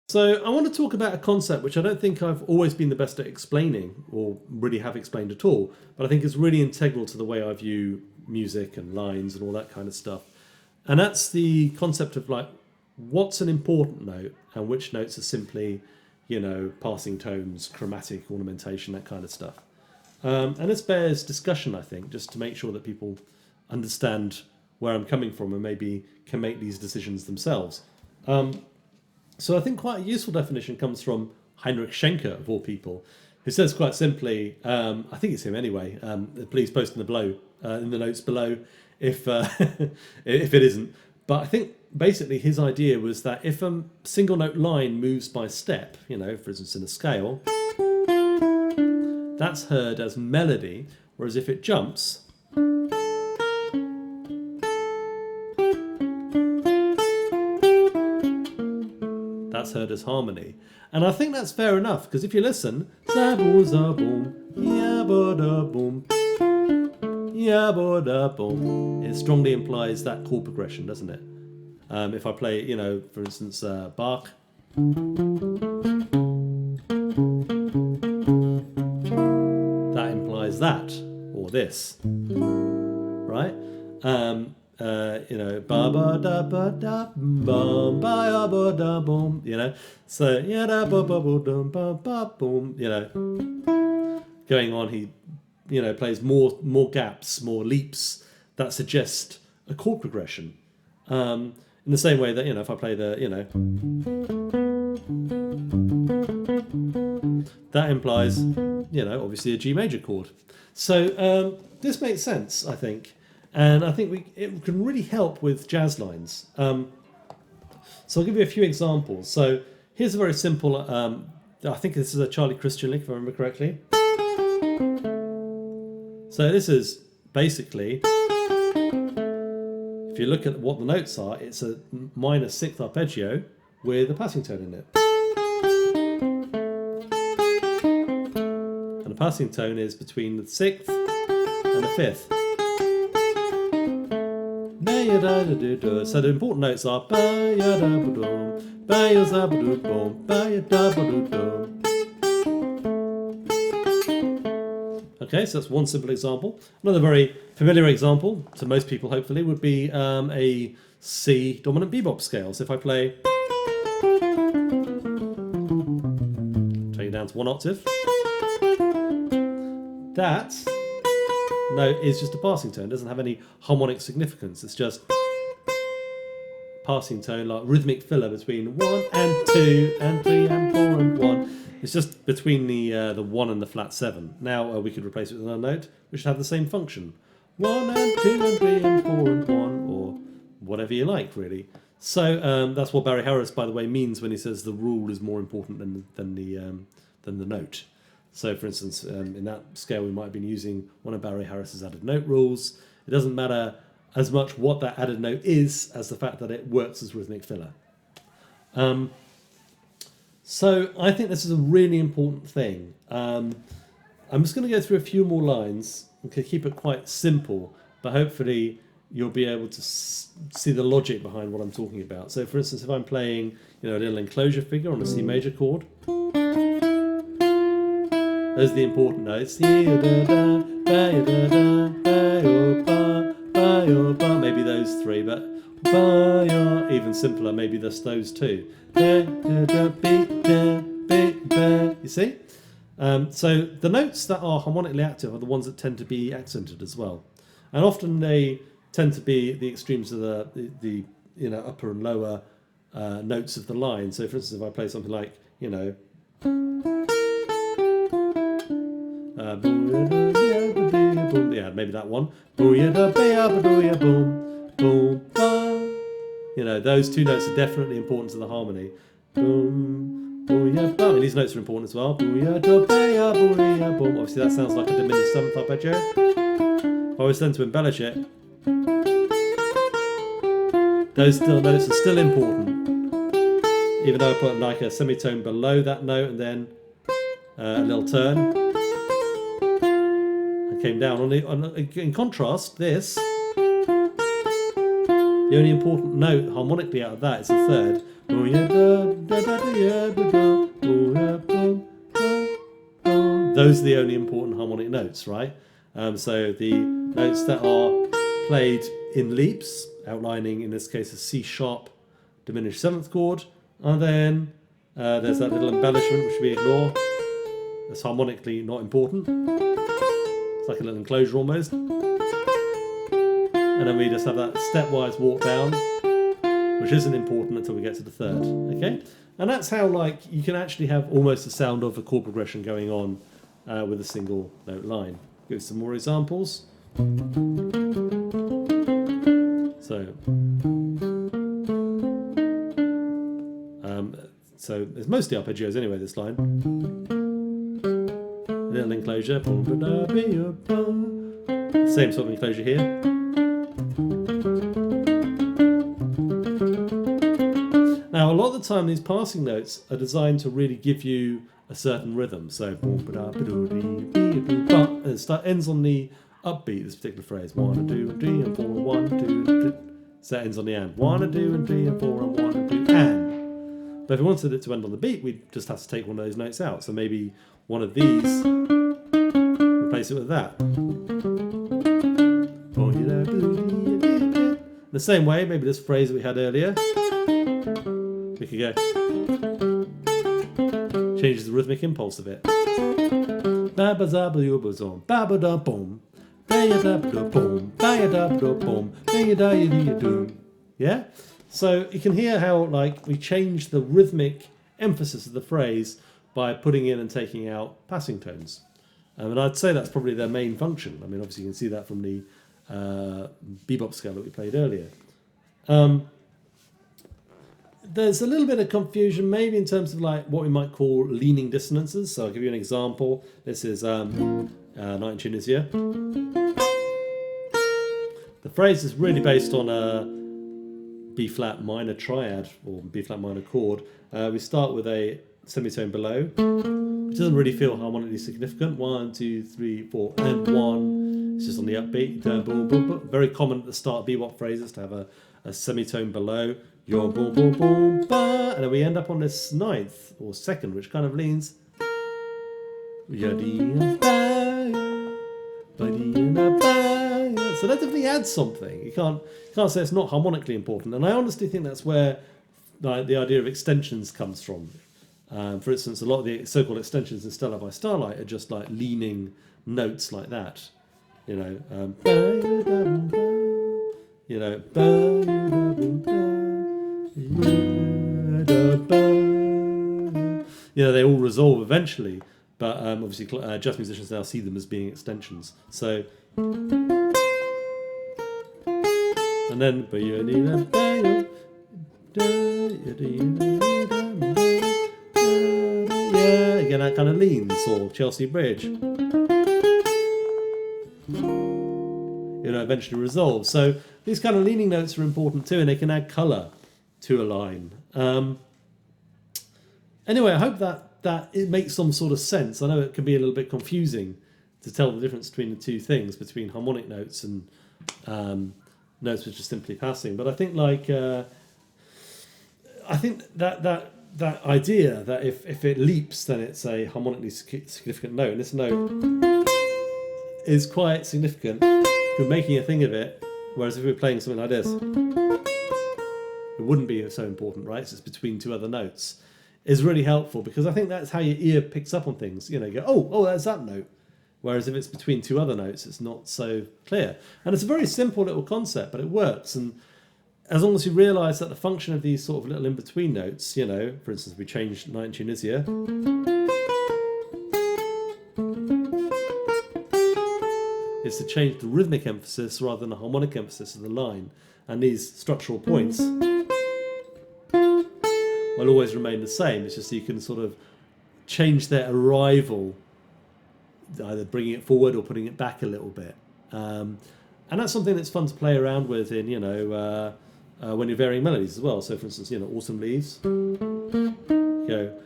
So I want to talk about a concept which I don't think I've always been the best at explaining or really have explained at all, but I think is really integral to the way I view music and lines and all that kind of stuff. And that's the concept of like what's an important note and which notes are simply, passing tones, chromatic ornamentation, that kind of stuff. And this bears discussion, I think, just to make sure that people understand where I'm coming from and maybe can make these decisions themselves. So I think quite a useful definition comes from Heinrich Schenker, of all people, who says quite simply, I think it's him anyway, please post in the notes below if if it isn't. But I think basically his idea was that if a single note line moves by step, for instance in a scale, that's heard as melody, whereas if it jumps, that's heard as harmony. And I think that's fair enough, because if you listen, zaboom, zaboom, yaboda-boom, yaboda-boom, it strongly implies that chord progression, doesn't it? If I play, for instance, Bach, that implies that, or this, right? Ba ba da ba da bum ba ya ba da boom, so ya da ba ba ba dum ba ba boom, going on. He, plays more gaps, more leaps that suggest a chord progression. In the same way that if I play the that implies obviously a G major chord. So this makes sense, I think. And I think it can really help with jazz lines. So I'll give you a few examples. So here's a very simple, I think this is a Charlie Christian lick, if I remember correctly. So this is basically, if you look at what the notes are, it's a minor sixth arpeggio with a passing tone in it. And the passing tone is between the sixth and the fifth. So the important notes are ba ya da ba dum, ba ya za ba do boom, ba ya da ba do dum. Okay, so that's one simple example. Another very familiar example to most people, hopefully, would be a C dominant bebop scale. So if I play, take it down to one octave, that note is just a passing tone. It doesn't have any harmonic significance. It's just passing tone, like rhythmic filler between 1 and 2 and 3 and 4 and 1. It's just between the 1 and the flat 7. Now we could replace it with another note which would have the same function. 1 and 2 and 3 and 4 and 1, or whatever you like, really. So that's what Barry Harris, by the way, means when he says the rule is more important than the note. So, for instance, in that scale, we might have been using one of Barry Harris's added note rules. It doesn't matter as much what that added note is as the fact that it works as rhythmic filler. So I think this is a really important thing. I'm just going to go through a few more lines and keep it quite simple, but hopefully you'll be able to see the logic behind what I'm talking about. So, for instance, if I'm playing a little enclosure figure on a C major chord, those are the important notes. Maybe those three, but even simpler, maybe just those two. You see? So the notes that are harmonically active are the ones that tend to be accented as well. And often they tend to be the extremes of the upper and lower notes of the line. So, for instance, if I play something like, yeah, maybe that one. Those two notes are definitely important to the harmony. And these notes are important as well. Obviously, that sounds like a diminished seventh arpeggio. If I was then to embellish it, those notes are still important. Even though I put like a semitone below that note and then a little turn. I came down in contrast, this The only important note harmonically out of that is the third. Those are the only important harmonic notes, right? So the notes that are played in leaps, outlining in this case a C sharp diminished seventh chord, and then there's that little embellishment which we ignore. That's harmonically not important. It's like a little enclosure almost. And then we just have that stepwise walk down, which isn't important until we get to the third. Okay, and that's how like you can actually have almost the sound of a chord progression going on with a single note line. Give some more examples. So it's mostly arpeggios anyway, this line. Little enclosure. Same sort of enclosure here. Now, a lot of the time, these passing notes are designed to really give you a certain rhythm. So, and it ends on the upbeat, this particular phrase. 1 2 and 3 and 4 1 2 3. So that ends on the and. 1 and 2 and 3 and 4 and 1 and 2 and. But if we wanted it to end on the beat, we'd just have to take one of those notes out. So maybe one of these, replace it with that. The same way, maybe this phrase that we had earlier, we could go, changes the rhythmic impulse a bit. Yeah? So you can hear how like we change the rhythmic emphasis of the phrase by putting in and taking out passing tones. And I'd say that's probably their main function. I mean, obviously you can see that from the bebop scale that we played earlier. There's a little bit of confusion maybe in terms of like what we might call leaning dissonances. So I'll give you an example. This is Night in Tunisia. The phrase is really based on a B flat minor triad or B flat minor chord. We start with a semitone below, which doesn't really feel harmonically significant. 1 2 3 4 and 1. It's just on the upbeat. Very common at the start of bebop phrases to have a semitone below. Your boom boom boom ba, and then we end up on this ninth or second, which kind of leans. So that definitely adds something. You can't say it's not harmonically important, and I honestly think that's where the idea of extensions comes from. For instance, a lot of the so-called extensions in Stella by Starlight are just like leaning notes like that. You know, they all resolve eventually, but obviously jazz musicians now see them as being extensions. So, and then yeah, again that kind of leans, or Chelsea Bridge, eventually resolves. So these kind of leaning notes are important too, and they can add colour to a line. Anyway, I hope that it makes some sort of sense. I know it can be a little bit confusing to tell the difference between the two things, between harmonic notes and notes which are simply passing. But I think that idea that if it leaps, then it's a harmonically significant note, and this note is quite significant. You're making a thing of it, whereas if we were playing something like this, it wouldn't be so important, right? So it's between two other notes. Is really helpful, because I think that's how your ear picks up on things. You go, oh, that's that note. Whereas if it's between two other notes, it's not so clear. And it's a very simple little concept, but it works. And as long as you realise that the function of these sort of little in-between notes, for instance, we changed Night in Tunisia. Is to change the rhythmic emphasis rather than the harmonic emphasis of the line. And these structural points will always remain the same. It's just you can sort of change their arrival, either bringing it forward or putting it back a little bit. And that's something that's fun to play around with in, when you're varying melodies as well. So, for instance, Autumn Leaves. Go.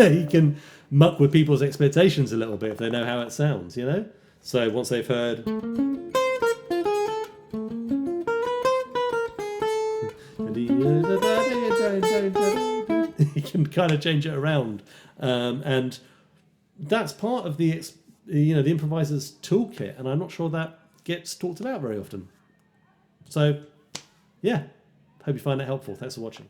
You can muck with people's expectations a little bit if they know how it sounds, So once they've heard, you can kind of change it around, and that's part of the the improviser's toolkit, and I'm not sure that gets talked about very often. So, yeah, hope you find that helpful. Thanks for watching.